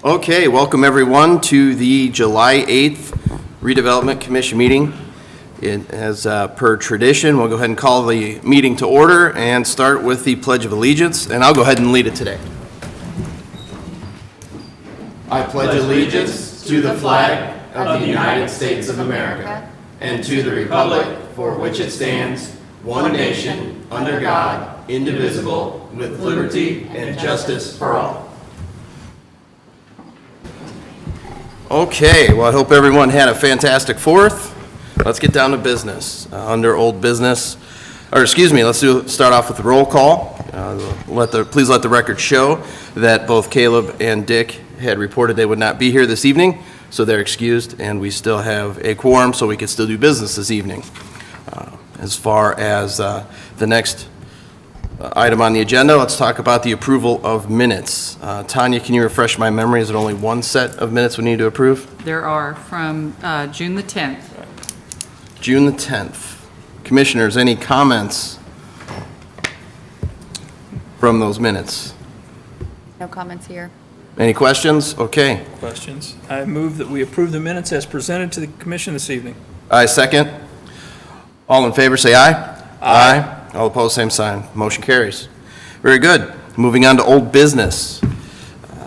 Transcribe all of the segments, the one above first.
Okay, welcome everyone to the July 8th Redevelopment Commission meeting. As per tradition, we'll go ahead and call the meeting to order and start with the Pledge of Allegiance, and I'll go ahead and lead it today. I pledge allegiance to the flag of the United States of America and to the republic for which it stands, one nation, under God, indivisible, with liberty and justice for all. Okay, well, I hope everyone had a fantastic 4th. Let's get down to business. Under old business, let's start off with the roll call. Please let the record show that both Caleb and Dick had reported they would not be here this evening, so they're excused, and we still have a quorum, so we can still do business this evening. As far as the next item on the agenda, let's talk about the approval of minutes. Tanya, can you refresh my memory? Is it only one set of minutes we need to approve? There are from June the 10th. June the 10th. Commissioners, any comments from those minutes? No comments here. Any questions? Okay. Questions? I move that we approve the minutes as presented to the commission this evening. I second. All in favor, say aye. Aye. All opposed, same sign. Motion carries. Very good. Moving on to old business.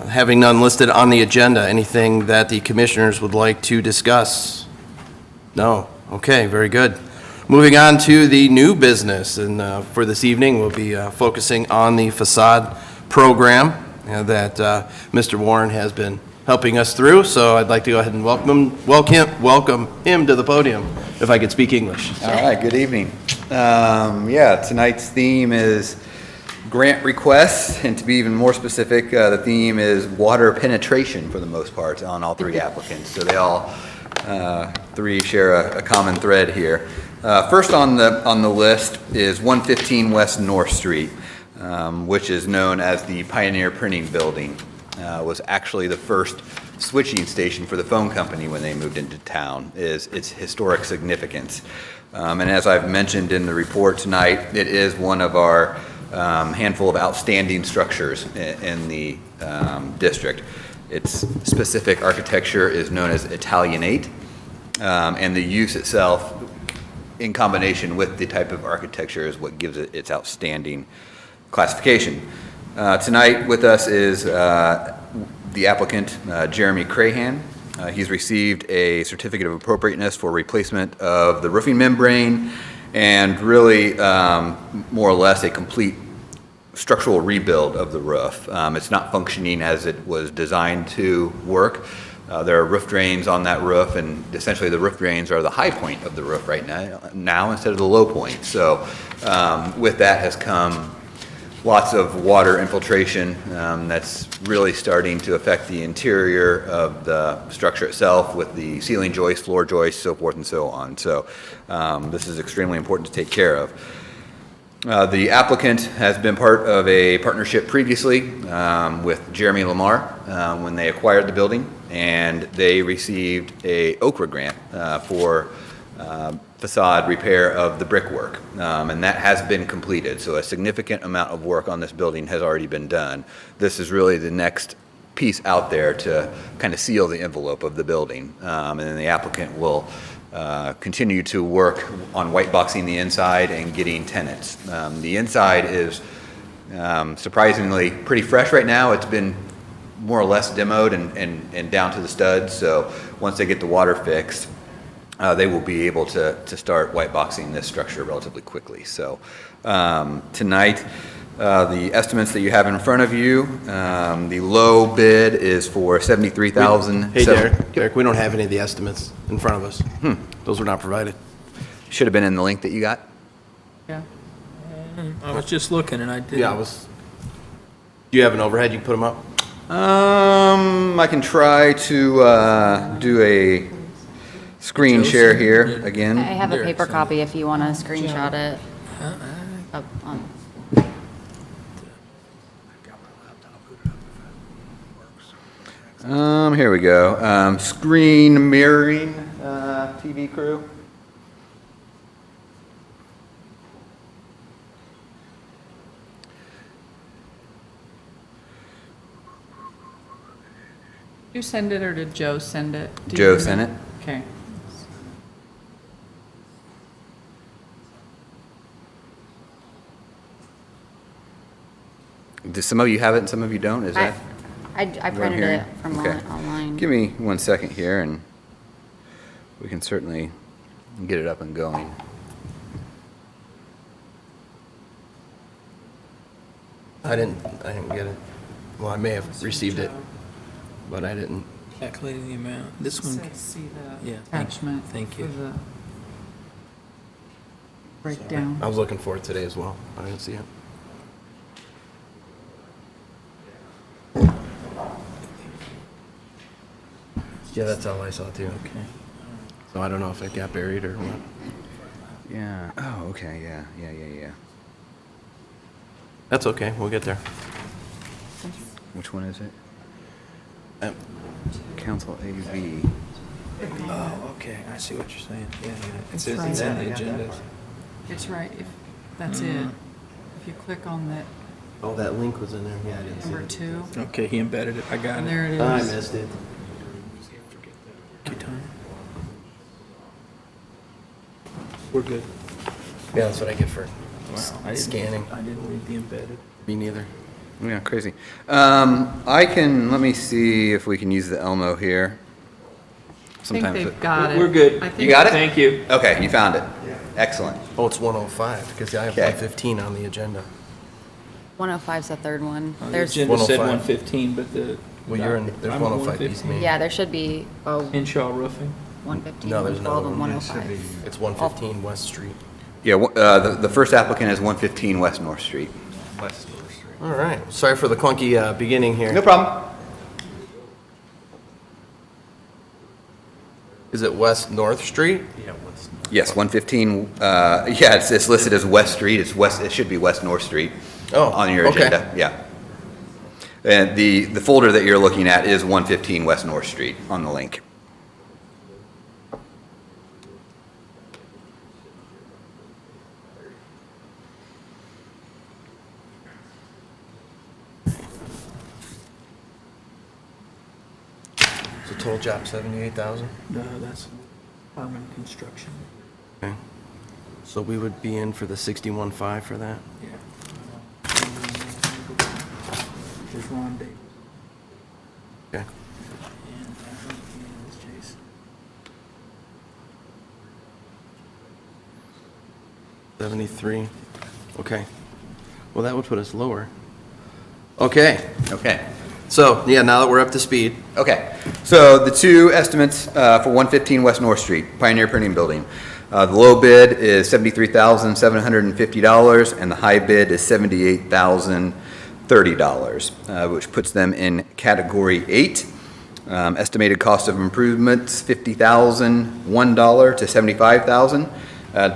Having none listed on the agenda, anything that the commissioners would like to discuss? No? Okay, very good. Moving on to the new business, and for this evening, we'll be focusing on the facade program that Mr. Warren has been helping us through, so I'd like to go ahead and welcome him to the podium, if I could speak English. All right, good evening. Tonight's theme is grant requests, and to be even more specific, the theme is water penetration for the most part on all three applicants. So they all three share a common thread here. First on the list is 115 West North Street, which is known as the Pioneer Printing Building. Was actually the first switching station for the phone company when they moved into town. Is its historic significance. And as I've mentioned in the report tonight, it is one of our handful of outstanding structures in the district. Its specific architecture is known as Italianate, and the use itself in combination with the type of architecture is what gives it its outstanding classification. Tonight with us is the applicant, Jeremy Crahan. He's received a certificate of appropriateness for replacement of the roofing membrane and really more or less a complete structural rebuild of the roof. It's not functioning as it was designed to work. There are roof drains on that roof, and essentially the roof drains are the high point of the roof right now instead of the low point. So with that has come lots of water infiltration that's really starting to affect the interior of the structure itself with the ceiling joists, floor joists, so forth and so on. So this is extremely important to take care of. The applicant has been part of a partnership previously with Jeremy Lamar when they acquired the building, and they received a Okra grant for facade repair of the brickwork, and that has been completed. So a significant amount of work on this building has already been done. This is really the next piece out there to kind of seal the envelope of the building, and then the applicant will continue to work on white boxing the inside and getting tenants. The inside is surprisingly pretty fresh right now. It's been more or less demoed and down to the studs, so once they get the water fixed, they will be able to start white boxing this structure relatively quickly. So tonight, the estimates that you have in front of you, the low bid is for $73,000. Hey, Derek, we don't have any of the estimates in front of us. Those were not provided. Should have been in the link that you got. Yeah. I was just looking and I did. Yeah, do you have an overhead? You can put them up? I can try to do a screen share here again. I have a paper copy if you want to screenshot it. Up on. Here we go. Screen mirroring TV crew. You send it, or did Joe send it? Do you Joe remember? sent it. Okay. Do some of you have it and some of you don't? Is that? I what I'm printed hearing? it from Okay. online. Give me 1 second here and we can certainly get it up and going. I didn't get it. Well, I may have received it, but I didn't. Calculating the amount. This one, Says see the Yeah, thank- attachment. thank you. For the breakdown. I was looking for it today as well. I didn't see it. Yeah, that's all I saw too. okay. So I don't know if it got buried or what. Yeah. Oh, okay. Yeah. That's okay, we'll get there. Which one is it? Um, Council AV. Oh, okay, I see what you're saying. Yeah. It's It's right. on the agenda. It's right, that's it. If you click on that Oh, that link was in there, yeah, I didn't see number it. 2, Okay, he embedded it. I got and it. there it is. I missed it. Take your time. We're good. Yeah, that's what I get for Wow, I didn't- scanning. I didn't read the embedded. Me neither. Yeah, crazy. Let me see if we can use the Elmo here. I think Sometimes they've it- got it. We're good. I think- You got it? Thank you. Okay, you found it. Excellent. Oh, it's 105, because I have Okay. 115 on the agenda. 105's the third one. The There's, agenda said 105. 115, but the. Well, you're in, there's I'm 105 East Main. yeah, there should be, Henshaw Roofing. 115, No, there's 112, another and one. 105. It's 115 West Street. Yeah, the first applicant is 115 West North Street. West North Street. All right, sorry for the clunky beginning here. No problem. Is it West North Street? Yes, 115, yeah, it's listed as West Street. It's west, it should be West North Street. Oh, On your okay. agenda, yeah. And the folder that you're looking at is 115 West North Street on the link. So total job 78,000? No, that's Harmon Construction. Okay. So we would be in for the 61.5 for that? Yeah. There's Ron Davis. Okay. And there's Jason. 73, okay. Well, that would put us lower. Okay, Okay. so, yeah, now that we're up to speed, Okay, so the two estimates for 115 West North Street, Pioneer Printing Building. The low bid is $73,750, and the high bid is $78,030, which puts them in Category 8. Estimated cost of improvements, $50,001 to $75,000.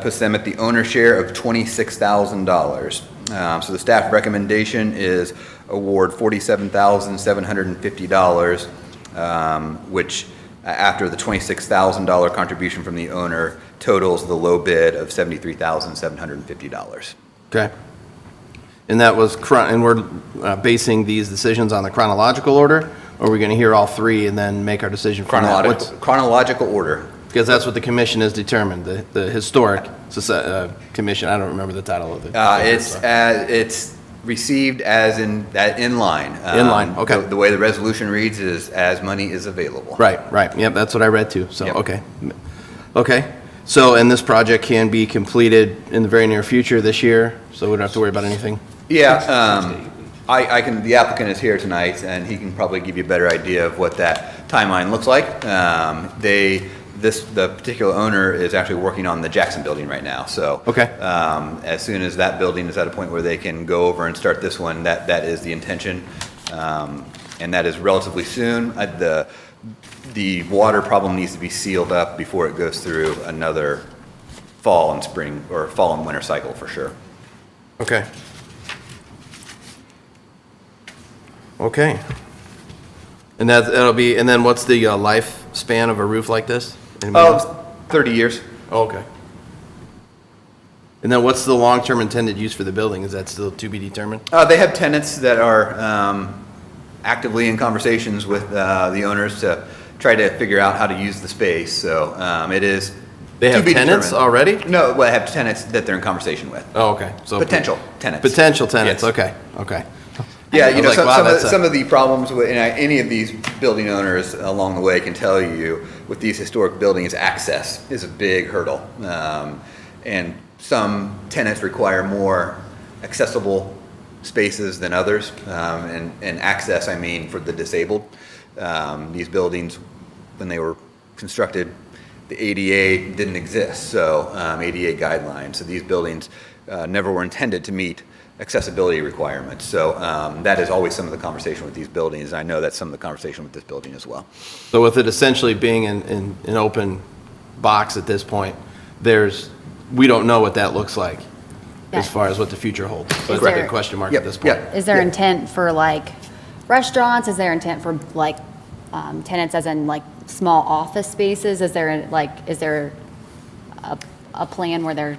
Puts them at the owner share of $26,000. So the staff recommendation is award $47,750, which, after the $26,000 contribution from the owner, totals the low bid of $73,750. okay? And that was, and we're basing these decisions on the chronological order, or are we going to hear all three and then make our decision from that? Chronological order. Because that's what the commission has determined, the Historic Commission, I don't remember the title of it. It's received as in line. In line, okay. The way the resolution reads is as money is available. Right, yep, that's what I read too, so, Yep. okay. Okay, so, and this project can be completed in the very near future this year, so we don't have to worry about anything? Yeah, the applicant is here tonight, and he can probably give you a better idea of what that timeline looks like. The particular owner is actually working on the Jackson building right now, so. Okay. As soon as that building is at a point where they can go over and start this one, that is the intention. And that is relatively soon. The water problem needs to be sealed up before it goes through another fall and spring, or fall and winter cycle for sure. Okay. Okay. And that'll be, and then what's the lifespan of a roof like this? Anybody know? 30 years. Oh, okay. And then what's the long-term intended use for the building? Is that still to be determined? They have tenants that are actively in conversations with the owners to try to figure out how to use the space. So it is They have to be tenants determined. already? No, well, I have tenants that they're in conversation with. Oh, okay. So Potential tenants. Potential tenants, Yes. okay, okay. Yeah, I you was know, like, wow, that's some of the problems with, and any of these building owners along the way can tell you, with these historic buildings, access is a big hurdle. And some tenants require more accessible spaces than others. And access, I mean, for the disabled. These buildings, when they were constructed, the ADA didn't exist, so ADA guidelines. So these buildings never were intended to meet accessibility requirements. So that is always some of the conversation with these buildings. I know that's some of the conversation with this building as well. So with it essentially being in an open box at this point, we don't know what that looks like as Yeah. far as what the future holds. So Is it's like a there- question mark Yep, at this point. yep. Is there Yeah. intent for like restaurants? Is there intent for like tenants as in like small office spaces? Is there a plan where they're,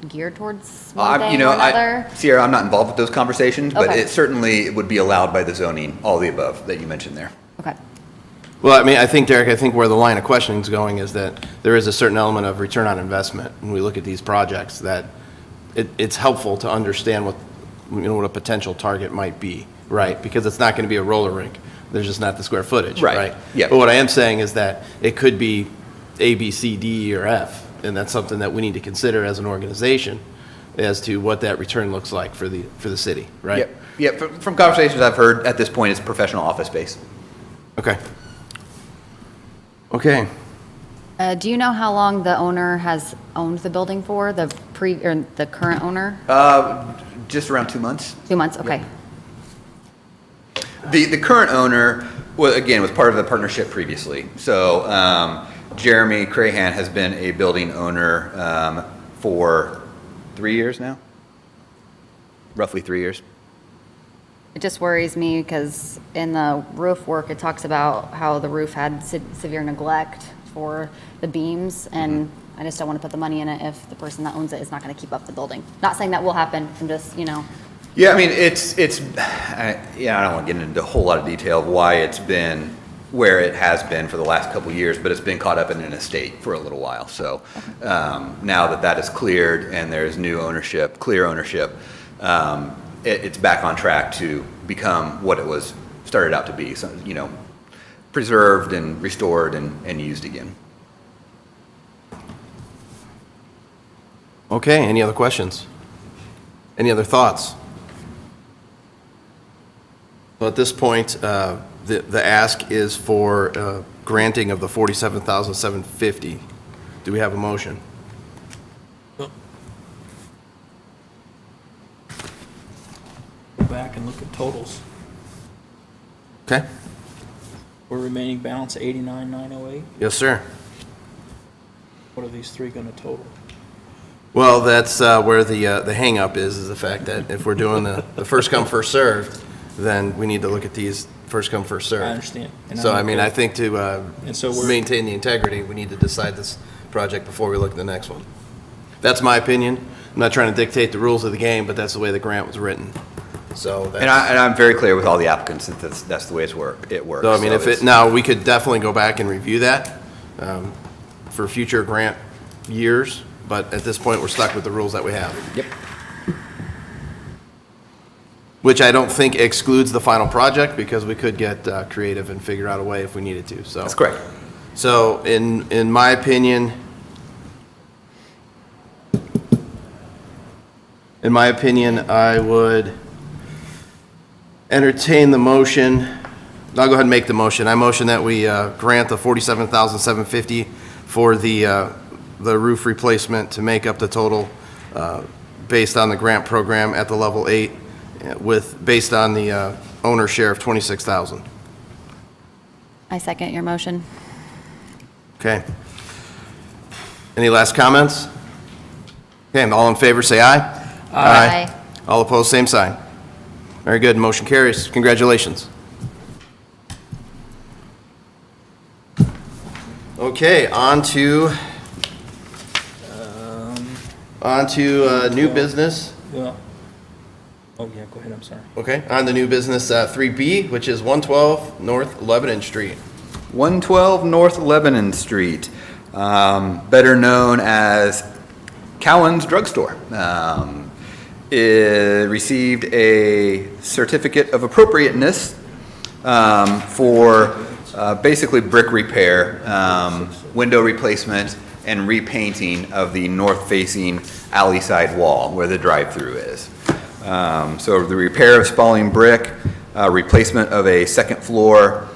geared towards one thing or another? Sierra, I'm not involved with those conversations, but Okay. it certainly would be allowed by the zoning, all the above that you mentioned there. Okay. Well, I mean, I think, Derek, where the line of questioning is going is that there is a certain element of return on investment when we look at these projects, that it's helpful to understand what a potential target might be, right? Because it's not going to be a roller rink. There's just not the square footage, Right. right? Yeah. But what I am saying is that it could be A, B, C, D, or F, and that's something that we need to consider as an organization as to what that return looks like for the city, right? Yep, yep. From conversations I've heard, at this point, it's professional office space. Okay. Okay. Do you know how long the owner has owned the building for, or the current owner? Just around 2 months. 2 months, okay. The current owner, was part of the partnership previously. So Jeremy Crahan has been a building owner for 3 years now, roughly 3 years. It just worries me because in the roof work, it talks about how the roof had severe neglect for the beams, and I just don't want to put the money in it if the person that owns it is not going to keep up the building. Not saying that will happen, I'm just, Yeah, I mean, I don't want to get into a whole lot of detail of why it's been where it has been for the last couple of years, but it's been caught up in an estate for a little while. So now that is cleared and there's new ownership, clear ownership, it's back on track to become what it was started out to be. So, preserved and restored and used again. Okay, any other questions? Any other thoughts? So at this point, the ask is for granting of the $47,750. Do we have a motion? Go back and look at totals. Okay, We're remaining balance 89,908. yes, sir. What are these three going to total? Well, that's where the hangup is the fact that if we're doing the first come, first served, then we need to look at these first come, first served. I understand. And So, I'm I mean, okay. I think to And so we're- maintain the integrity, we need to decide this project before we look at the next one. That's my opinion. I'm not trying to dictate the rules of the game, but that's the way the grant was written. So that's... And I'm very clear with all the applicants that that's the way it works. So, I mean, So it's- now, we could definitely go back and review that for future grant years, but at this point, we're stuck with the rules that we have. Yep. Which I don't think excludes the final project, because we could get creative and figure out a way if we needed to, so. That's correct. So, in my opinion, I would entertain the motion. I'll go ahead and make the motion. I motion that we grant the $47,750 for the roof replacement to make up the total based on the grant program at the level 8, based on the owner's share of $26,000. I second your motion. Okay. Any last comments? Okay, all in favor, say aye. Aye. All opposed, same sign. Very good, motion carries. Congratulations. Okay, on to new business. Well, Oh, yeah, go ahead, I'm sorry. Okay, on the new business 3B, which is 112 North Lebanon Street. 112 North Lebanon Street, better known as Cowan's Drugstore. It received a certificate of appropriateness for basically brick repair, window replacement, and repainting of the north-facing alley side wall where the drive-through is. So the repair of spalling brick, replacement of a second floor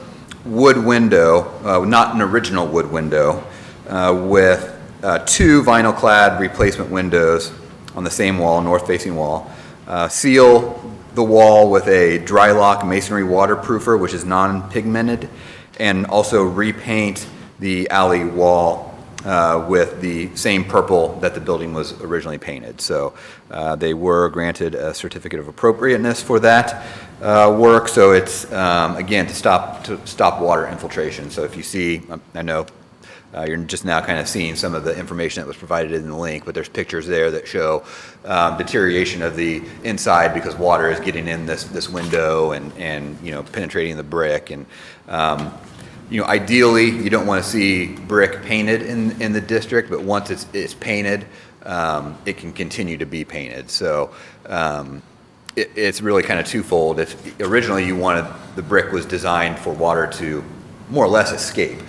wood window, not an original wood window, with two vinyl clad replacement windows on the same wall, north-facing wall. Seal the wall with a dry lock masonry waterproofer, which is non-pigmented, and also repaint the alley wall with the same purple that the building was originally painted. So they were granted a certificate of appropriateness for that work. So it's, again, to stop water infiltration. So if you see, I know you're just now kind of seeing some of the information that was provided in the link, but there's pictures there that show deterioration of the inside because water is getting in this window and you know, penetrating the brick. And you know, ideally, you don't want to see brick painted in the district, but once it's painted, it can continue to be painted. So it's really kind of twofold. If originally you wanted, the brick was designed for water to more or less escape,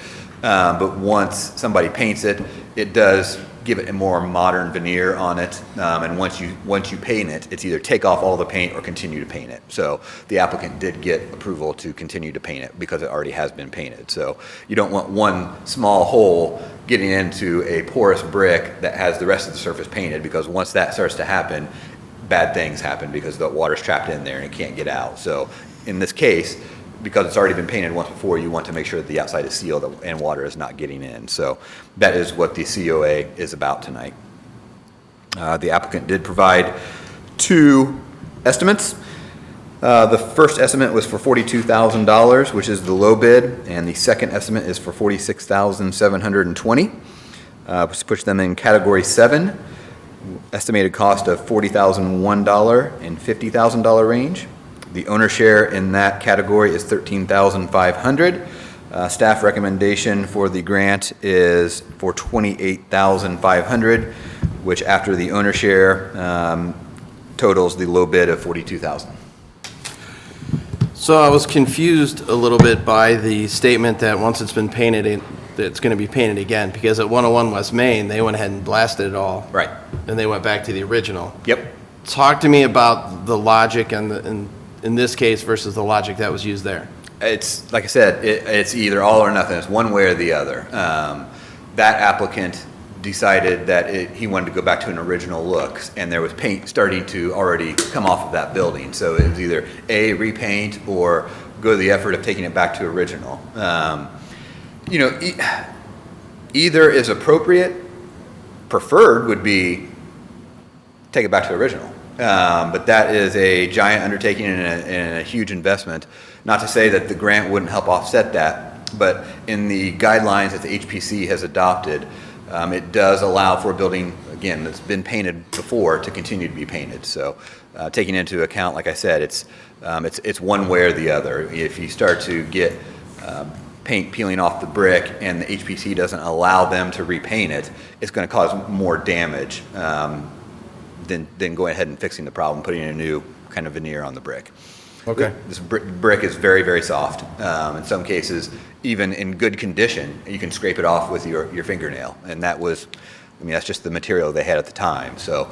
but once somebody paints it, it does give it a more modern veneer on it, and once you paint it, it's either take off all the paint or continue to paint it. So the applicant did get approval to continue to paint it because it already has been painted. So you don't want one small hole getting into a porous brick that has the rest of the surface painted, because once that starts to happen, bad things happen because the water's trapped in there and it can't get out. So in this case, because it's already been painted once before, you want to make sure that the outside is sealed and water is not getting in. So that is what the COA is about tonight. The applicant did provide two estimates. The first estimate was for $42,000, which is the low bid, and the second estimate is for $46,720, which puts them in category 7, estimated cost of $40,001 and $50,000 range. The owner share in that category is $13,500. Staff recommendation for the grant is for $28,500, which after the owner share totals the low bid of $42,000. So I was confused a little bit by the statement that once it's been painted, it's going to be painted again, because at 101 West Main, they went ahead and blasted it all. Right. And they went back to the original. Yep. Talk to me about the logic and in this case versus the logic that was used there. It's, like I said, it's either all or nothing. It's one way or the other. That applicant decided that he wanted to go back to an original look, and there was paint starting to already come off of that building. So it was either A, repaint, or go to the effort of taking it back to original. You know, either is appropriate. Preferred would be take it back to original. But that is a giant undertaking and a huge investment. Not to say that the grant wouldn't help offset that, but in the guidelines that the HPC has adopted, it does allow for a building, again, that's been painted before to continue to be painted. So taking into account, like I said, it's one way or the other. If you start to get paint peeling off the brick and the HPC doesn't allow them to repaint it, it's going to cause more damage than going ahead and fixing the problem, putting a new kind of veneer on the brick. Okay. This brick is very, very soft. In some cases, even in good condition, you can scrape it off with your fingernail. And that was, I mean, that's just the material they had at the time. So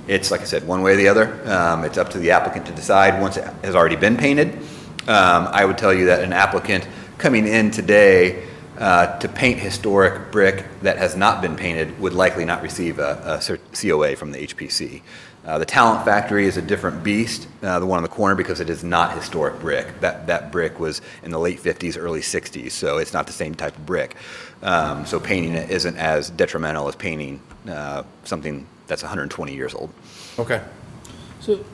it's, like I said, one way or the other. It's up to the applicant to decide once it has already been painted. I would tell you that an applicant coming in today to paint historic brick that has not been painted would likely not receive a COA from the HPC. The Talent Factory is a different beast, the one on the corner, because it is not historic brick. That brick was in the late 50s, early 60s, so it's not the same type of brick. So painting it isn't as detrimental as painting something that's 120 years old. Okay. So,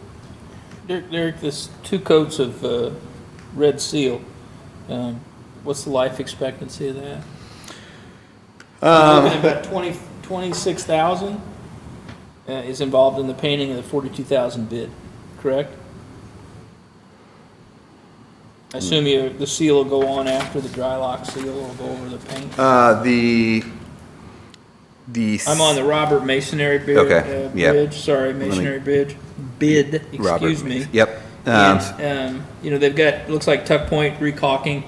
Derek, this 2 coats of red seal, what's the life expectancy of that? Looking at about 26,000 is involved in the painting of the 42,000 bid. correct? I assume the seal will go on after the dry lock seal will go over the paint. I'm on the Robert Masonry Okay, yeah. Bridge, sorry, Masonry Bridge, bid, Robert. excuse me. Yep. And, they've got, looks like tuck point, recaulking,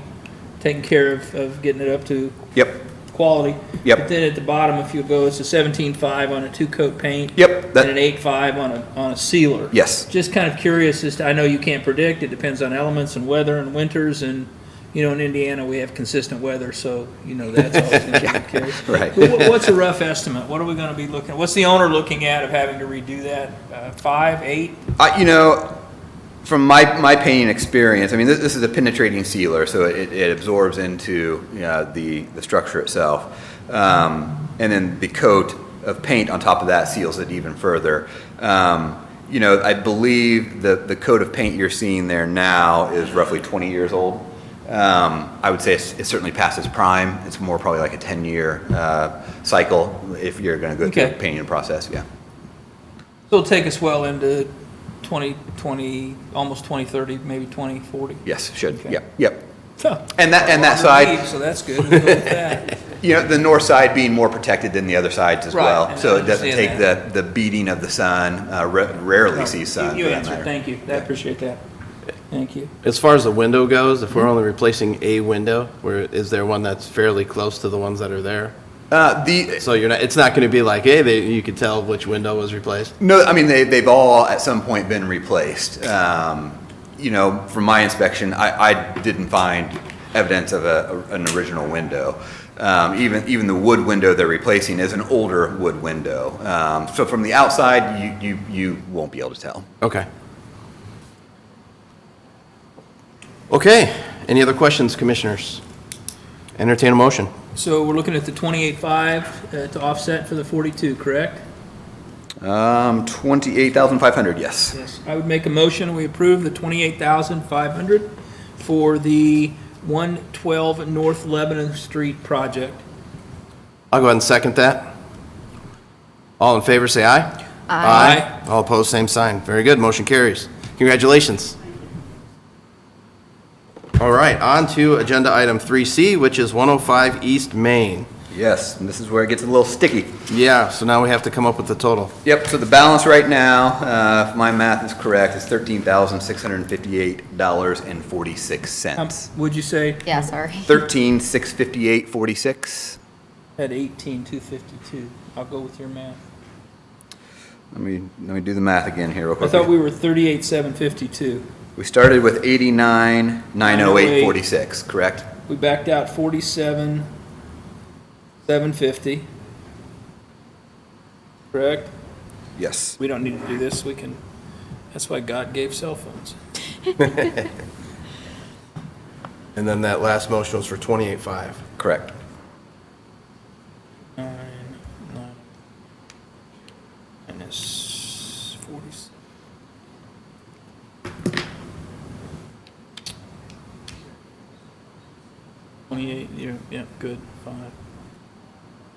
taking care of getting it up to Yep. quality. Yep. But then at the bottom, if you go, it's a 17.5 on a 2-coat paint. Yep, And an 8.5 on a sealer. Yes. Just kind of curious as to, I know you can't predict, it depends on elements and weather and winters, and, in Indiana, we have consistent weather, so, that's always going to be the case. Right. But what's a rough estimate? What are we going to be looking at? What's the owner looking at of having to redo that? 5, 8? From my painting experience, I mean, this is a penetrating sealer, so it absorbs into the structure itself. And then the coat of paint on top of that seals it even further. I believe the coat of paint you're seeing there now is roughly 20 years old. I would say it's certainly past its prime. It's more probably like a 10-year cycle if you're going to go through the painting process, yeah. It'll take us well into 2020, almost 2030, maybe 2040. Yes, should, Okay. yep. Huh. And that Longer side, leave, so that's good. We'll go with that. the north side being more protected than the other sides as Right, well. and So I it doesn't take understand the beating of the sun, rarely sees sun. You for that answered, matter. thank you. I appreciate that. Thank you. As far as the window goes, if we're only replacing a window, is there one that's fairly close to the ones that are there? So it's not going to be like, hey, you could tell which window was replaced? No, I mean, they've all at some point been replaced. From my inspection, I didn't find evidence of an original window. Even the wood window they're replacing is an older wood window. So from the outside, you won't be able to tell. Okay, any other questions, commissioners? Entertain a motion. So we're looking at the 28.5 to offset for the 42, correct? 28,500, yes. Yes. I would make a motion, we approve the 28,500 for the 112 North Lebanon Street project. I'll go ahead and second that. All in favor, say aye. Aye. All opposed, same sign. Very good, motion carries. Congratulations. All right, on to agenda item 3C, which is 105 East Main. Yes, and this is where it gets a little sticky. Yeah, so now we have to come up with the total. Yep, so the balance right now, if my math is correct, is $13,658.46. Would you say Yeah, sorry. 13,658.46. at 18,252? I'll go with your math. Let me do the math again here real I quick. thought we were 38,752. We started with 89,908.46, correct? We backed out 47,750. Correct? Yes. We don't need to do this, we can, that's why God gave cell phones. And then that last motion was for 28.5. Correct. 9 minus 47. Yeah, good, 5.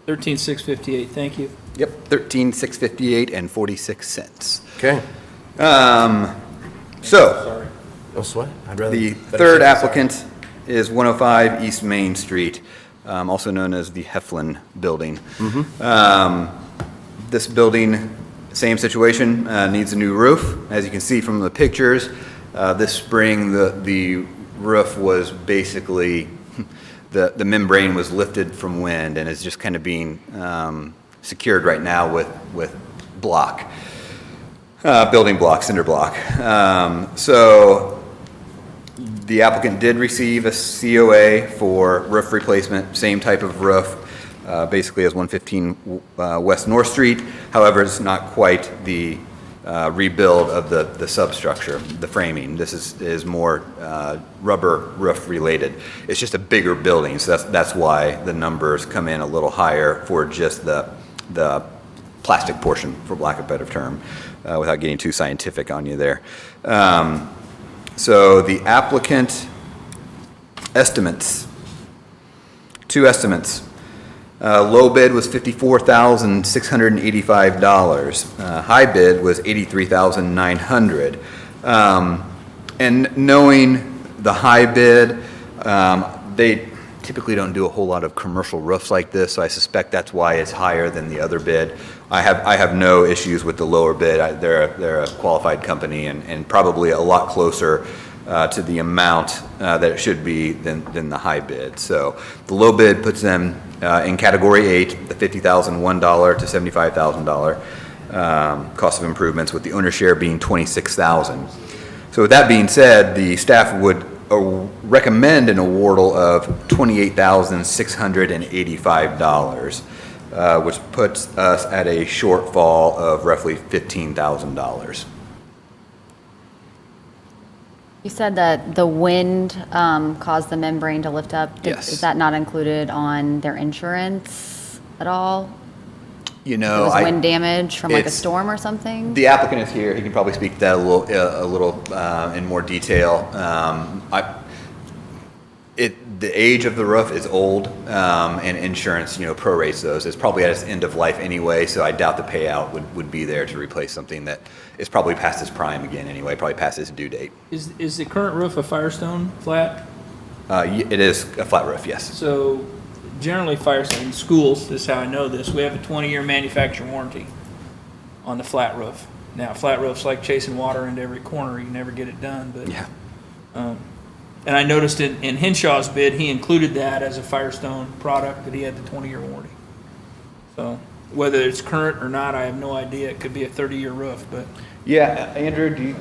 13,658, thank you. Yep, 13,658.46. Okay. So, No sweat. I'd rather. the better third say applicant is 105 East Main Street, also known as the Heflin Building. This building, same situation, needs a new roof. As you can see from the pictures, this spring, the roof was basically, the membrane was lifted from wind and is just kind of being secured right now with block, building block, cinder block. So the applicant did receive a COA for roof replacement, same type of roof, basically as 115 West North Street. However, it's not quite the rebuild of the substructure, the framing. This is more rubber roof related. It's just a bigger building, so that's why the numbers come in a little higher for just the plastic portion, for lack of a better term, without getting too scientific on you there. So the applicant estimates, two estimates. Low bid was $54,685. High bid was $83,900. And knowing the high bid, they typically don't do a whole lot of commercial roofs like this, so I suspect that's why it's higher than the other bid. I have no issues with the lower bid. They're a qualified company and probably a lot closer to the amount that it should be than the high bid. So the low bid puts them in category 8, the $50,001 to $75,000 cost of improvements, with the owner share being $26,000. So with that being said, the staff would recommend an awardal of $28,685, which puts us at a shortfall of roughly $15,000. You said that the wind caused the membrane to lift up. Yes. Is that not included on their insurance at all? You It know, was wind damage from like a it's- storm or something? The applicant is here. He can probably speak to that a little in more detail. The age of the roof is old, and insurance, prorates those. It's probably at its end of life anyway, so I doubt the payout would be there to replace something that is probably past its prime again anyway, probably past its due date. Is the current roof a Firestone flat? It is a flat roof, yes. So generally Firestone, in schools, this is how I know this, we have a 20-year manufacturer warranty on the flat roof. Now, flat roof's like chasing water into every corner, you never get it done, but. Yeah. And I noticed in Henshaw's bid, he included that as a Firestone product, that he had the 20-year warranty. So whether it's current or not, I have no idea. It could be a 30-year roof, but Yeah, Andrew, do you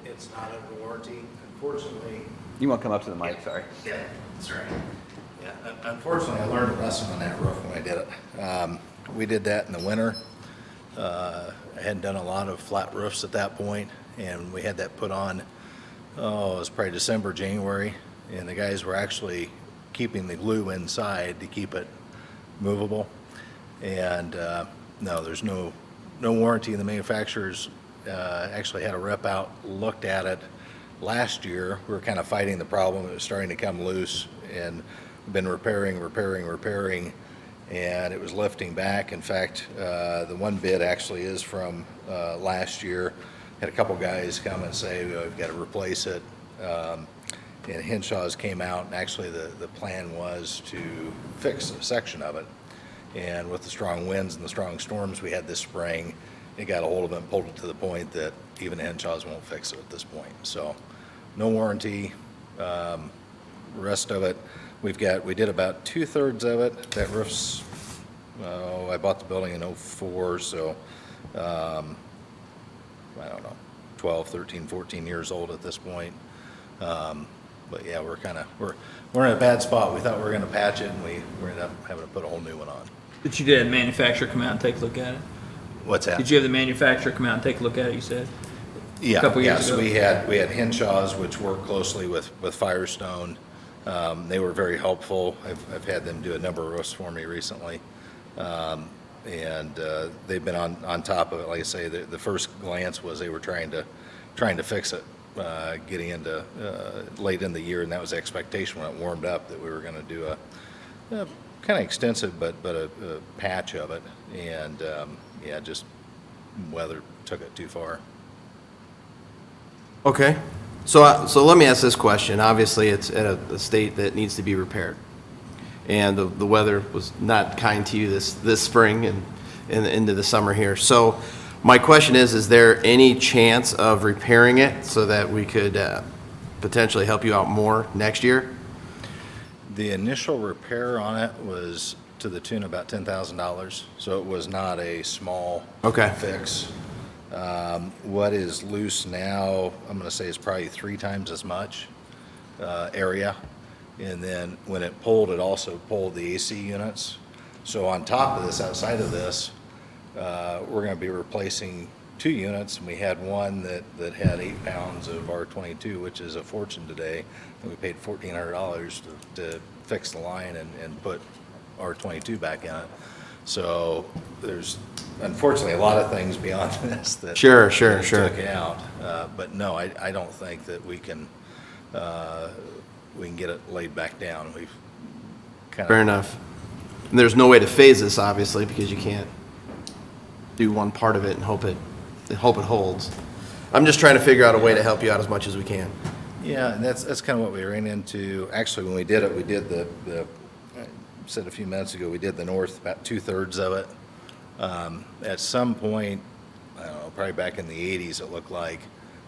It's not under warranty, unfortunately. want to come up to the mic? Sorry. Yeah, that's right. Yeah, unfortunately, I learned a lesson on that roof when I did it. We did that in the winter. I hadn't done a lot of flat roofs at that point, and we had that put on, it was probably December, January, and the guys were actually keeping the glue inside to keep it movable. And no, there's no warranty. The manufacturers actually had a rep out, looked at it last year. We were kind of fighting the problem. It was starting to come loose, and we've been repairing, and it was lifting back. In fact, the one bid actually is from last year. Had a couple guys come and say, we've got to replace it. And Henshaw's came out, and actually the plan was to fix a section of it. And with the strong winds and the strong storms we had this spring, it got a hold of it and pulled it to the point that even Henshaw's won't fix it at this point. So no warranty. Rest of it, we did about 2/3 of it. That roof's, I bought the building in '04, so I don't know, 12, 13, 14 years old at this point. But yeah, we're in a bad spot. We thought we were going to patch it, and we ended up having to put a whole new one on. you did have the manufacturer come out and take a look at it? What's that? Did you have the manufacturer come out and take a look at it, you said? Yeah, couple years yes, ago? we had Henshaw's, which worked closely with Firestone. They were very helpful. I've had them do a number of roofs for me recently. And they've been on top of it. Like I say, the first glance was they were trying to fix it, getting into late in the year, and that was the expectation when it warmed up, that we were going to do a kind of extensive but a patch of it. And yeah, just weather took it too far. Okay. So let me ask this question. Obviously, it's at a state that needs to be repaired. And the weather was not kind to you this spring and into the summer here. So my question is there any chance of repairing it so that we could potentially help you out more next year? The initial repair on it was to the tune of about $10,000, so it was not a small Okay. fix. What is loose now, I'm going to say, is probably 3 times as much area. And then when it pulled, it also pulled the AC units. So on top of this, outside of this, we're going to be replacing 2 units. And we had one that had 8 pounds of R22, which is a fortune today. And we paid $1,400 to fix the line and put R22 back in it. So there's unfortunately a lot of things beyond this that Sure. that took out. But no, I don't think that we can get it laid back down. We've kind Fair of enough. And there's no way to phase this, obviously, because you can't do one part of it and hope it holds. I'm just trying to figure out a way to help you out as much as we can. Yeah, and that's kind of what we ran into. Actually, when we did it, we did I said a few minutes ago, we did the north, about 2/3 of it. At some point, I don't know, probably back in the 80s, it looked like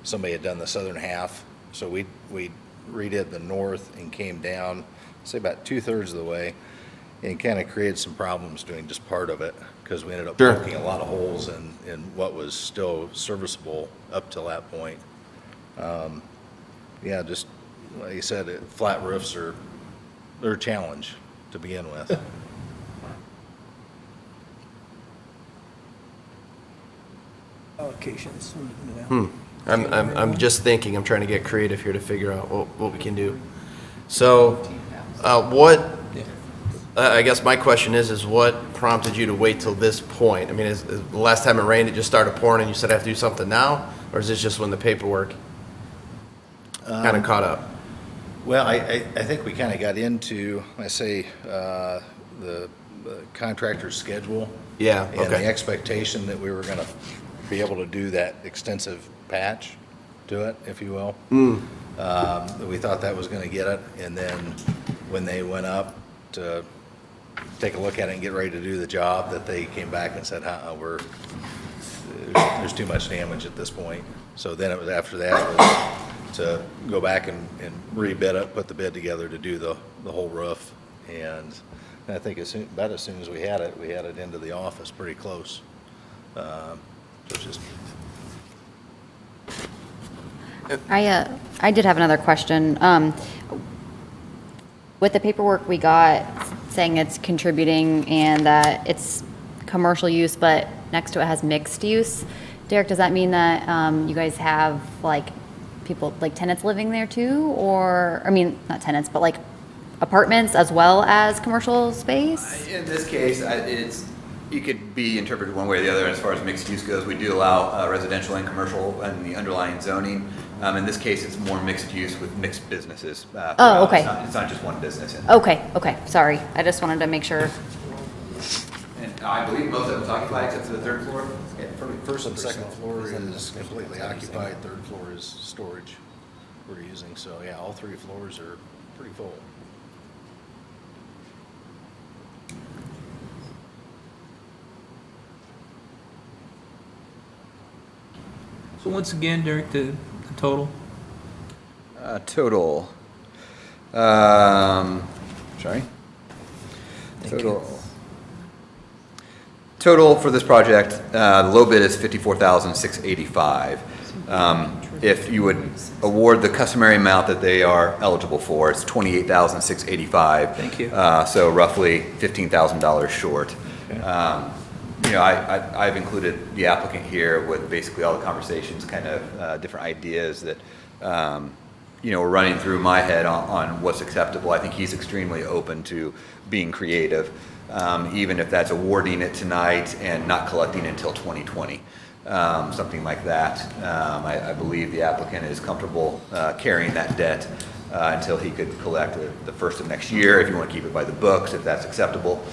somebody had done the southern half. So we redid the north and came down, say about 2/3 of the way, and kind of created some problems doing just part of it, because we ended up Sure. poking a lot of holes in what was still serviceable up till that point. Yeah, just like you said, flat roofs they're a challenge to begin with. Allocations. I'm just thinking, I'm trying to get creative here to figure out what we can do. So, I guess my question is what prompted you to wait till this point? I mean, is the last time it rained, it just started pouring and you said I have to do something now? Or is this just when the paperwork kind of caught up? Well, I think we kind of got into, the contractor's schedule. Yeah, And okay. the expectation that we were going to be able to do that extensive patch to it, if you will. We thought that was going to get it, and then when they went up to take a look at it and get ready to do the job, that they came back and said, there's too much damage at this point. So then it was after that was to go back and rebid it, put the bid together to do the whole roof. And I think about as soon as we had it into the office pretty close. So just I did have another question. With the paperwork we got saying it's contributing and that it's commercial use, but next to it has mixed use, Derek, does that mean that you guys have like people, like tenants living there too? Or, I mean, not tenants, but like apartments as well as commercial space? In this case, it could be interpreted one way or the other as far as mixed use goes. We do allow residential and commercial in the underlying zoning. In this case, it's more mixed use with mixed businesses. Oh, okay. It's not just one business. Okay, sorry. I just wanted to make sure. And I believe most of it's occupied except for the third floor. Yeah, first and second floor is completely occupied, third floor is storage we're using, so yeah, all three floors are pretty full. So once again, Derek, the total? Total. Sorry. Total for this project, the low bid is $54,685. If you would award the customary amount that they are eligible for, it's $28,685. Thank you. So roughly $15,000 short. I've included the applicant here with basically all the conversations, kind of different ideas that, we're running through my head on what's acceptable. I think he's extremely open to being creative, even if that's awarding it tonight and not collecting until 2020, something like that. I believe the applicant is comfortable carrying that debt until he could collect the first of next year, if you want to keep it by the books, if that's acceptable.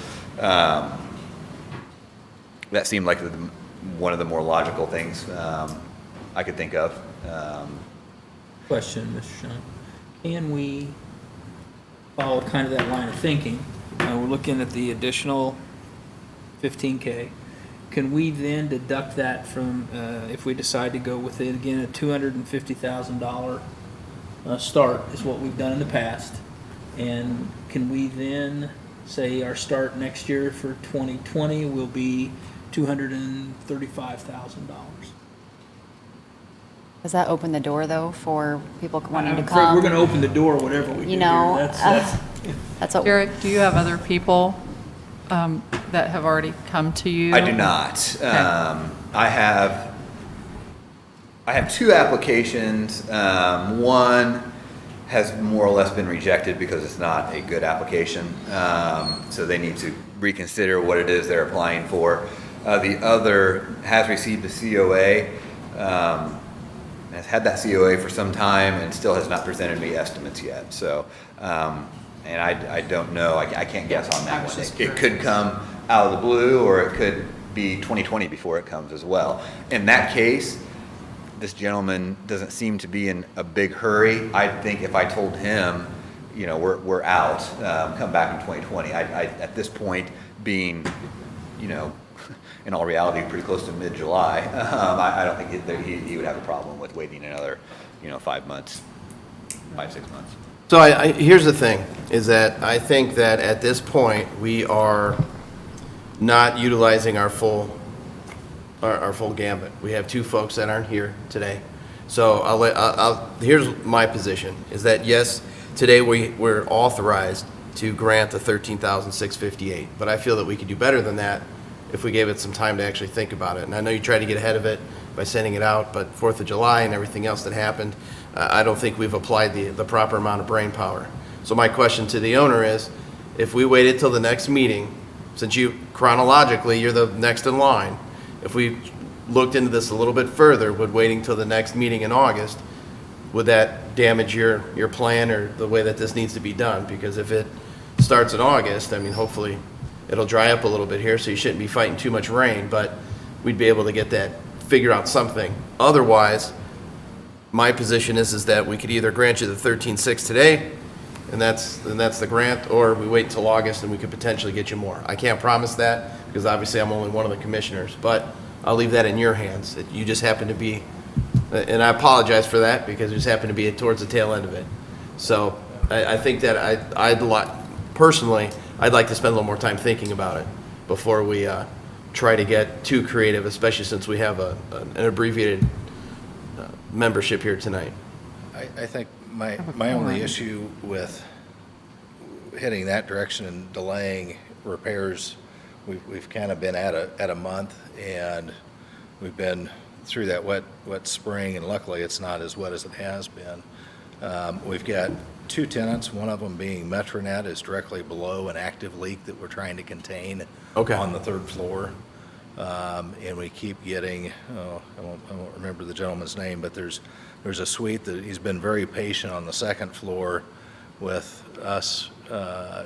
That seemed like one of the more logical things I could think of. Question, Mr. Sean. Can we follow kind of that line of thinking? We're looking at the additional $15K. Can we then deduct that from, if we decide to go with it, again, a $250,000 start is what we've done in the past? And can we then say our start next year for 2020 will be $235,000? Does that open the door though for people wanting to I'm afraid come? we're going to open the door, whatever we do You know, here. That's That's what, Derek, do you have other people that have already come to you? I do not. I have two applications. One has more or less been rejected because it's not a good application. So they need to reconsider what it is they're applying for. The other has received a COA, has had that COA for some time and still has not presented me estimates yet. So And I don't know, I can't guess on I that was one. just It could come out of the blue, or it could be 2020 before it comes as well. In that case, this gentleman doesn't seem to be in a big hurry. I think if I told him, you know, we're out, come back in 2020, at this point, being, you know, in all reality, pretty close to mid-July, I don't think he would have a problem with waiting another, you know, 5 months, 5-6 months. So here's the thing, is that I think that at this point, we are not utilizing our full gambit. We have two folks that aren't here today. So here's my position, is that yes, today we're authorized to grant the $13,658, but I feel that we could do better than that if we gave it some time to actually think about it. And I know you tried to get ahead of it by sending it out, but 4th of July and everything else that happened, I don't think we've applied the proper amount of brain power. So my question to the owner is, if we waited till the next meeting, since chronologically, you're the next in line, if we looked into this a little bit further, would waiting till the next meeting in August, would that damage your plan or the way that this needs to be done? Because if it starts in August, I mean, hopefully it'll dry up a little bit here, so you shouldn't be fighting too much rain, but we'd be able to get that, figure out something. Otherwise, my position is that we could either grant you the 13.6 today, and that's the grant, or we wait until August and we could potentially get you more. I can't promise that, because obviously I'm only one of the commissioners, but I'll leave that in your hands. You just happen to be, and I apologize for that, because you just happen to be towards the tail end of it. So I think that personally, I'd like to spend a little more time thinking about it before we try to get too creative, especially since we have an abbreviated membership here tonight. I think my only issue with heading that direction and delaying repairs, we've kind of been at a month, and we've been through that wet spring, and luckily it's not as wet as it has been. We've got two tenants, one of them being Metronet, is directly below an active leak that we're trying to contain on the 3rd floor. And we keep getting, I won't remember the gentleman's name, but there's a suite that he's been very patient on the 2nd floor with us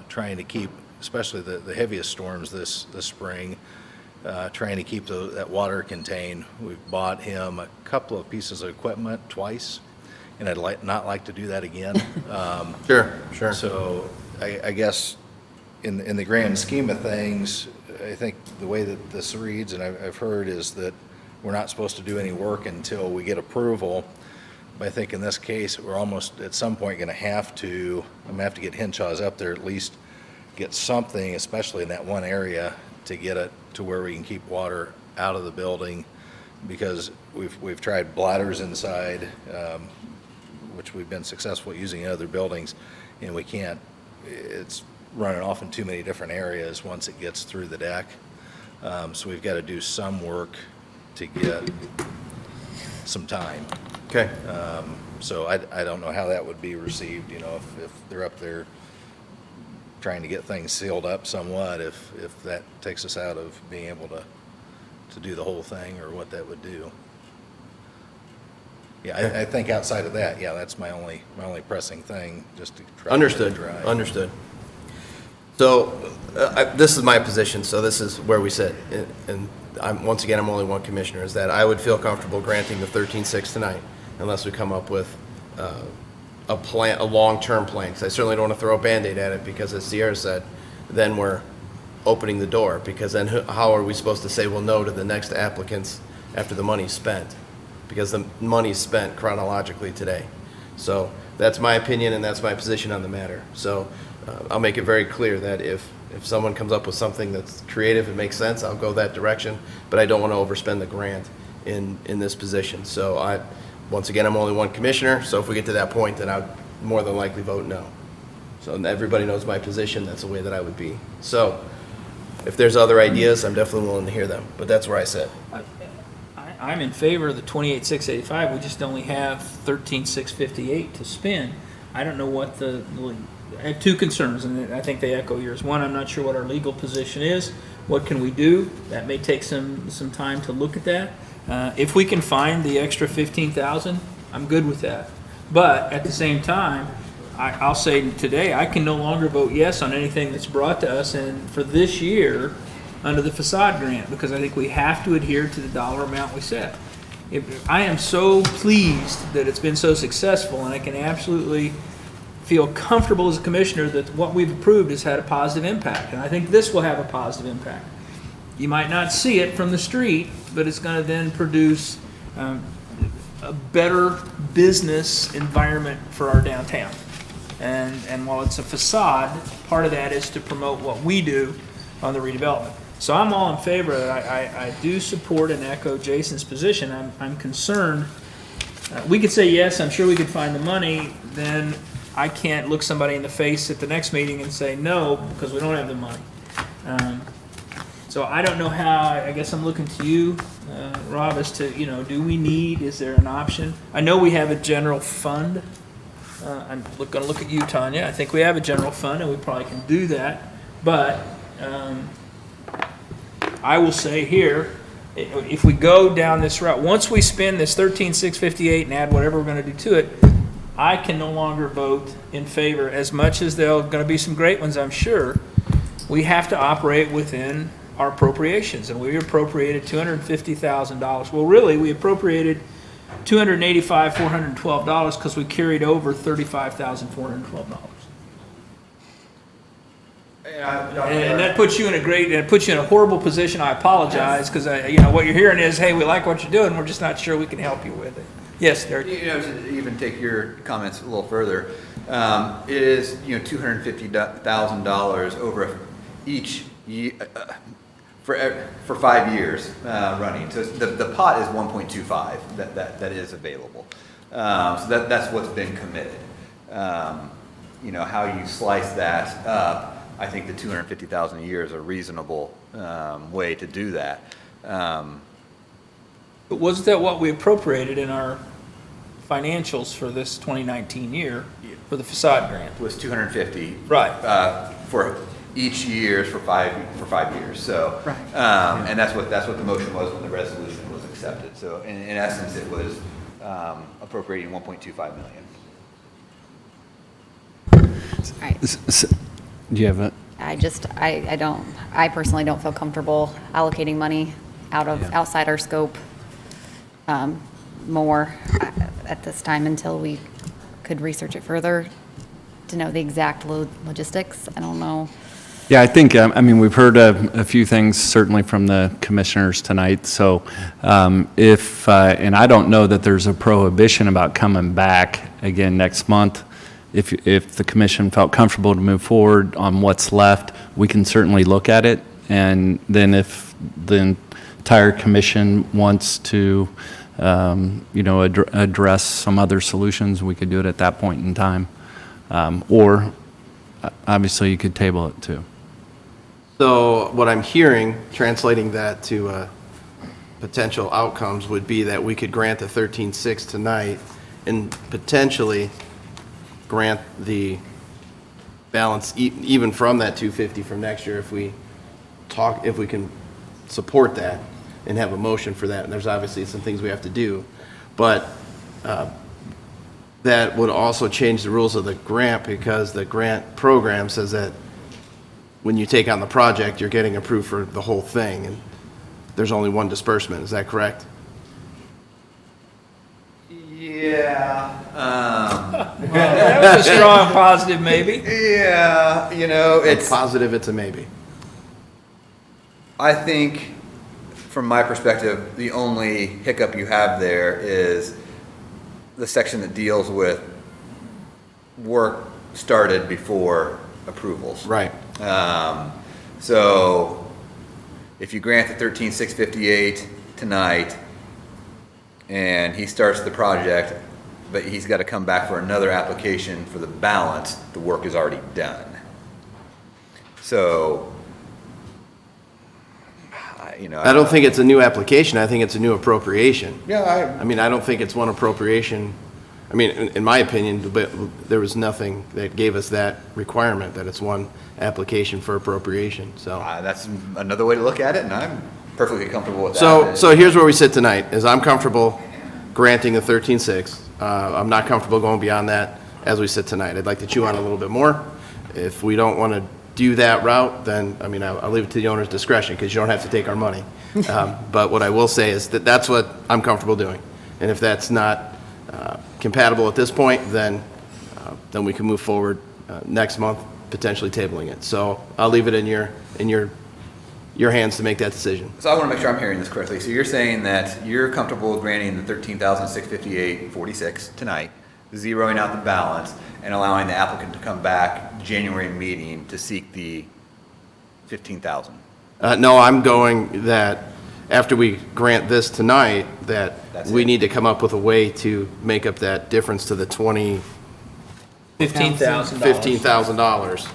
trying to keep, especially the heaviest storms this spring, trying to keep that water contained. We've bought him a couple of pieces of equipment twice, and I'd not like to do that again. Sure. So I guess in the grand scheme of things, I think the way that this reads, and I've heard, is that we're not supposed to do any work until we get approval. But I think in this case, we're almost at some point going to have to, I'm going to have to get Henshaw's up there, at least get something, especially in that one area, to get it to where we can keep water out of the building, because we've tried bladders inside, which we've been successful using in other buildings, and we can't, it's running off in too many different areas once it gets through the deck. So we've got to do some work to get some time. Okay. So I don't know how that would be received, you know, if they're up there trying to get things sealed up somewhat, if that takes us out of being able to do the whole thing, or what that would do. Yeah, I think outside of that, yeah, that's my only pressing thing, just to try to get it dry. Understood. So this is my position, so this is where we sit. And once again, I'm only one commissioner, is that I would feel comfortable granting the 13.6 tonight, unless we come up with a long-term plan. Because I certainly don't want to throw a Band-Aid at it, because as Sierra said, then we're opening the door. Because then how are we supposed to say we'll no to the next applicants after the money's spent? Because the money's spent chronologically today. So that's my opinion, and that's my position on the matter. So I'll make it very clear that if someone comes up with something that's creative and makes sense, I'll go that direction, but I don't want to overspend the grant in this position. So once again, I'm only one commissioner, so if we get to that point, then I'd more than likely vote no. So everybody knows my position, that's the way that I would be. So if there's other ideas, I'm definitely willing to hear them, but that's where I sit. I'm in favor of the 28,685. We just only have 13,658 to spend. I don't know what I have two concerns, and I think they echo yours. One, I'm not sure what our legal position is. What can we do? That may take some time to look at that. If we can find the extra 15,000, I'm good with that. But at the same time, I'll say today, I can no longer vote yes on anything that's brought to us and for this year under the facade grant, because I think we have to adhere to the dollar amount we set. I am so pleased that it's been so successful, and I can absolutely feel comfortable as a commissioner that what we've approved has had a positive impact, and I think this will have a positive impact. You might not see it from the street, but it's going to then produce a better business environment for our downtown. And while it's a facade, part of that is to promote what we do on the redevelopment. So I'm all in favor of it. I do support and echo Jason's position. I'm concerned. We could say yes, I'm sure we could find the money, then I can't look somebody in the face at the next meeting and say no, because we don't have the money. So I don't know how, I guess I'm looking to you, Rob, as to, do we need, is there an option? I know we have a general fund. I'm gonna look at you, Tanya. I think we have a general fund and we probably can do that. But I will say here, if we go down this route, once we spend this 13,658 and add whatever we're gonna do to it, I can no longer vote in favor, as much as there are gonna be some great ones, I'm sure. We have to operate within our appropriations, and we appropriated $250,000. Well, really, we appropriated $285,412 because we carried over $35,412. And that puts you in a horrible position. I apologize, because what you're hearing is, hey, we like what you're doing, we're just not sure we can help you with it. Yes, Derek. To even take your comments a little further, it is $250,000 over each year, for 5 years running. So the pot is 1.25 that is available. So that's what's been committed. How you slice that up, I think the $250,000 a year is a reasonable way to do that. But wasn't that what we appropriated in our financials for this 2019 year for the facade grant? It was $250. Right. For each year for 5 years. So, right. And that's what the motion was when the resolution was accepted. So in essence, it was appropriating 1.25 million. All right. Do you have a? I personally don't feel comfortable allocating money outside our scope more at this time until we could research it further to know the exact logistics. I don't know. Yeah, I think, we've heard a few things certainly from the commissioners tonight. So and I don't know that there's a prohibition about coming back again next month. If the commission felt comfortable to move forward on what's left, we can certainly look at it. And then if the entire commission wants to, address some other solutions, we could do it at that point in time. Or obviously you could table it too. So what I'm hearing, translating that to potential outcomes, would be that we could grant the 13.6 tonight and potentially grant the balance even from that 250 from next year if we can support that and have a motion for that. And there's obviously some things we have to do, but that would also change the rules of the grant, because the grant program says that when you take on the project, you're getting approved for the whole thing, and there's only one disbursement. Is that correct? Yeah. That was a strong positive, maybe. Yeah, It's positive. It's a maybe. I think, from my perspective, the only hiccup you have there is the section that deals with work started before approvals. Right. So if you grant the 13,658 tonight and he starts the project, but he's got to come back for another application for the balance, the work is already done. So, I don't think it's a new application. I think it's a new appropriation. Yeah, I don't think it's one appropriation. In my opinion, but there was nothing that gave us that requirement that it's one application for appropriation. So that's another way to look at it, and I'm perfectly comfortable with that. So here's where we sit tonight, is I'm comfortable granting the 13.6. I'm not comfortable going beyond that as we sit tonight. I'd like to chew on it a little bit more. If we don't want to do that route, then, I mean, I'll leave it to the owner's discretion, because you don't have to take our money. But what I will say is that that's what I'm comfortable doing. And if that's not compatible at this point, then we can move forward next month, potentially tabling it. So I'll leave it in your hands to make that decision. So I want to make sure I'm hearing this correctly. So you're saying that you're comfortable with granting the $13,658.46 tonight, zeroing out the balance, and allowing the applicant to come back January meeting to seek the $15,000? No, I'm going that after we grant this tonight, that That's we it. need to come up with a way to make up that difference to the $15,000.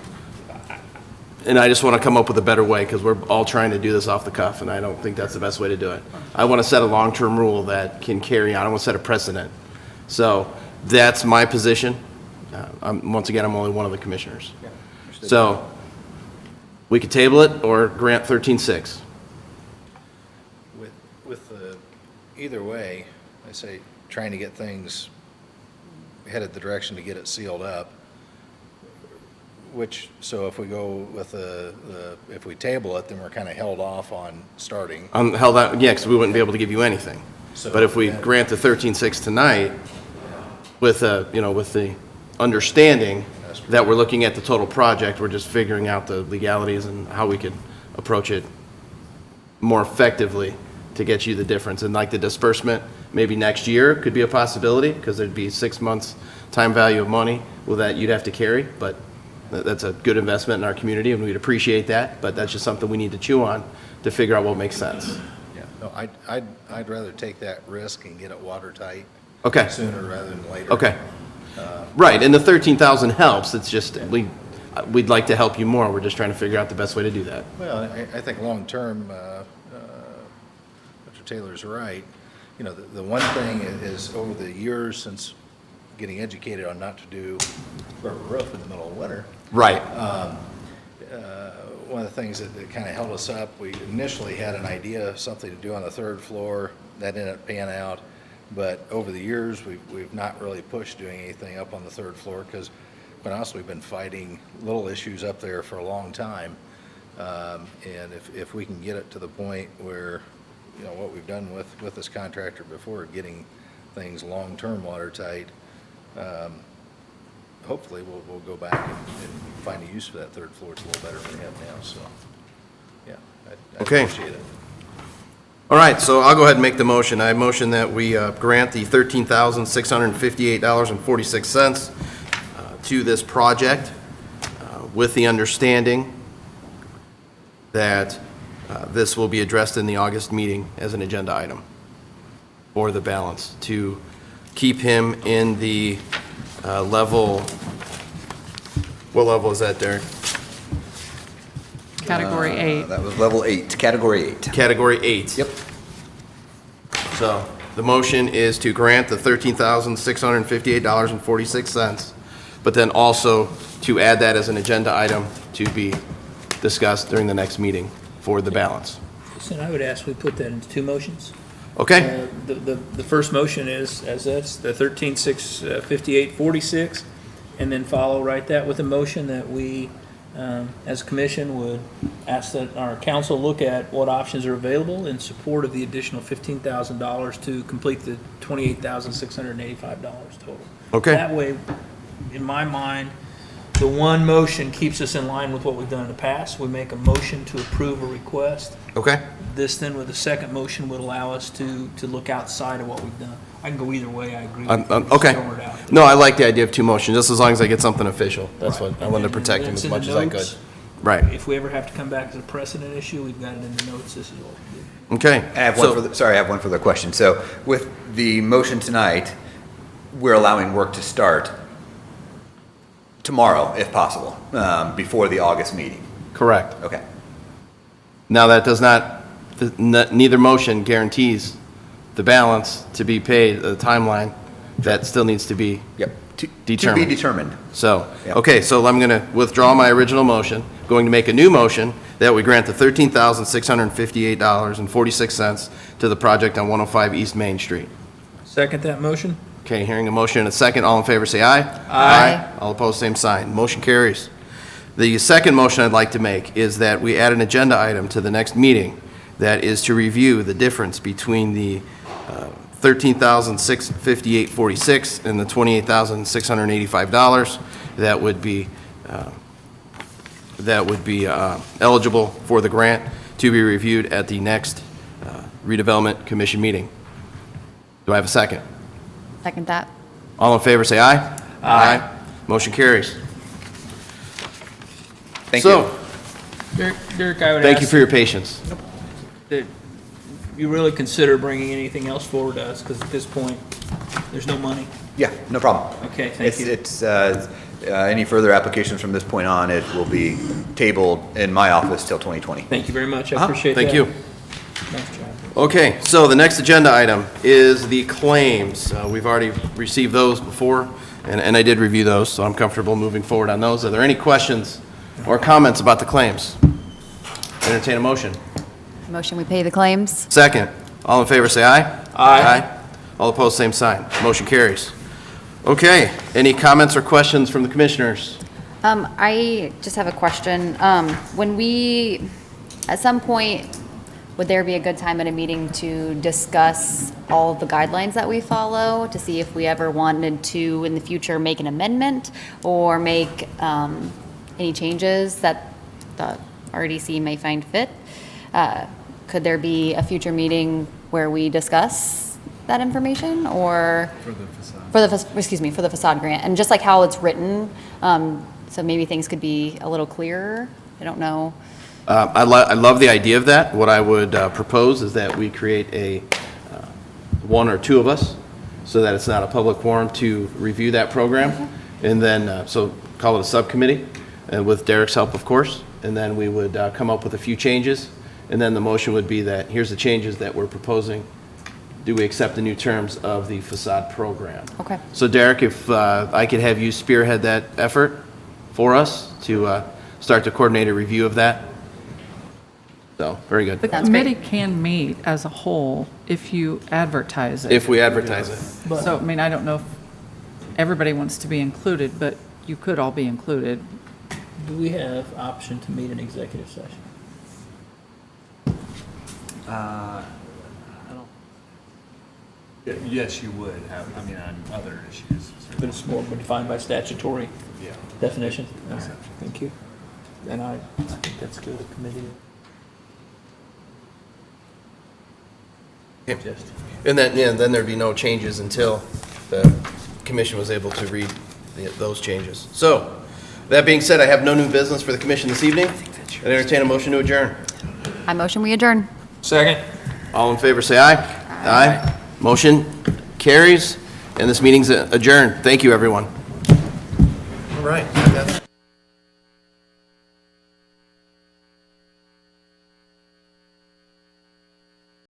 And I just want to come up with a better way, because we're all trying to do this off the cuff, and I don't think that's the best way to do it. I want to set a long-term rule that can carry on. I want to set a precedent. So that's my position. Once again, I'm only one of the commissioners. So we could table it or grant 13.6. With the, either way, I say, trying to get things headed the direction to get it sealed up, which, so if we go with if we table it, then we're kind of held off on starting. Held out, yeah, because we wouldn't be able to give you anything. So But if we then- grant the 13.6 tonight with, with the understanding that we're looking at the total project, we're just figuring out the legalities and how we could approach it more effectively to get you the difference. And like the disbursement, maybe next year could be a possibility, because there'd be 6 months time value of money with that you'd have to carry, but that's a good investment in our community, and we'd appreciate that, but that's just something we need to chew on to figure out what makes sense. Yeah, no, I'd rather take that risk and get it watertight. Okay. Sooner rather than later. Okay. Right, and the 13,000 helps, it's just, we'd like to help you more, we're just trying to figure out the best way to do that. Well, I think long-term, Mr. Taylor's right. You know, the one thing is, over the years since getting educated on not to do rubber roof in the middle of winter, Right. one of the things that kind of held us up, we initially had an idea of something to do on the third floor. That ended up panning out. But over the years, we've not really pushed doing anything up on the third floor, because, quite honestly, we've been fighting little issues up there for a long time. And if we can get it to the point where, you know, what we've done with this contractor before, getting things long-term watertight, hopefully we'll go back and find a use for that third floor. It's a little better than we have now, so, yeah, I Okay. appreciate it. All right, so I'll go ahead and make the motion. I motion that we grant the $13,658.46 to this project with the understanding that this will be addressed in the August meeting as an agenda item for the balance, to keep him in the level, what level is that, Derek? Category 8. That was level 8, category 8. Category 8. Yep. So the motion is to grant the $13,658.46, but then also to add that as an agenda item to be discussed during the next meeting for the balance. So I would ask we put that into two motions. Okay? The first motion is, as that's the 13,658.46, and then follow right that with a motion that we, as a commission, would ask that our council look at what options are available in support of the additional $15,000 to complete the $28,685 total. Okay. That way, in my mind, the one motion keeps us in line with what we've done in the past. We make a motion to approve a request. Okay? This then, with the second motion, would allow us to look outside of what we've done. I can go either way, I agree with you. Okay. Just throw it out there. No, I like the idea of two motions, just as long as I get something official. That's what, I wanted to protect him And as it's in the much as I could. notes. Right. If we ever have to come back as a precedent issue, we've got it in the notes, this is what we do. Okay. I have one I have one further question. So with the motion tonight, we're allowing work to start tomorrow, if possible, before the August meeting. Correct. Okay. Now, that does not, neither motion guarantees the balance to be paid, the timeline, that still needs to be Yep. To be determined. determined. So, Yep. okay, so I'm going to withdraw my original motion, going to make a new motion that we grant the $13,658.46 to the project on 105 East Main Street. Second that motion? Okay, hearing a motion and a second, all in favor say aye. Aye. All opposed, same sign. Motion carries. The second motion I'd like to make is that we add an agenda item to the next meeting that is to review the difference between the $13,658.46 and the $28,685 that would be eligible for the grant to be reviewed at the next redevelopment commission meeting. Do I have a second? Second that. All in favor, say aye. Aye. Motion carries. Thank you. So, Derek, I would thank you ask for your patience. that you really consider bringing anything else forward to us, because at this point, there's no money. Yeah, no problem. Okay, thank you. Any further applications from this point on, it will be tabled in my office till 2020. Thank you very much. I appreciate that. Thank you. Nice job. Okay, so the next agenda item is the claims. We've already received those before, and I did review those, so I'm comfortable moving forward on those. Are there any questions or comments about the claims? Entertain a motion. Motion, we pay the claims. Second. All in favor, say aye. Aye. All opposed, same sign. Motion carries. Okay, any comments or questions from the commissioners? I just have a question. At some point, would there be a good time at a meeting to discuss all of the guidelines that we follow, to see if we ever wanted to, in the future, make an amendment or make any changes that the RDC may find fit? Could there be a future meeting where we discuss that information, or? For the facade grant, and just like how it's written, so maybe things could be a little clearer. I don't know. I love the idea of that. What I would propose is that we create one or two of us, so that it's not a public forum, to review that program. And then, so call it a subcommittee, with Derek's help, of course. And then we would come up with a few changes. And then the motion would be that, here's the changes that we're proposing. Do we accept the new terms of the facade program? Okay. So Derek, if I could have you spearhead that effort for us to start to coordinate a review of that. So, very good. The Sounds great. committee can meet as a whole if you advertise it. If we advertise it. So, I mean, I don't know if everybody wants to be included, but you could all be included. Do we have option to meet in executive session? Yes, you would have, I mean, on other issues. But it's more defined by statutory definition? All right, thank you. And I think that's good, a committee. Okay. And then there'd be no changes until the commission was able to read those changes. So, that being said, I have no new business for the commission this evening. I entertain a motion to adjourn. I motion we adjourn. Second. All in favor, say aye. Aye. Motion carries, and this meeting's adjourned. Thank you, everyone. All right.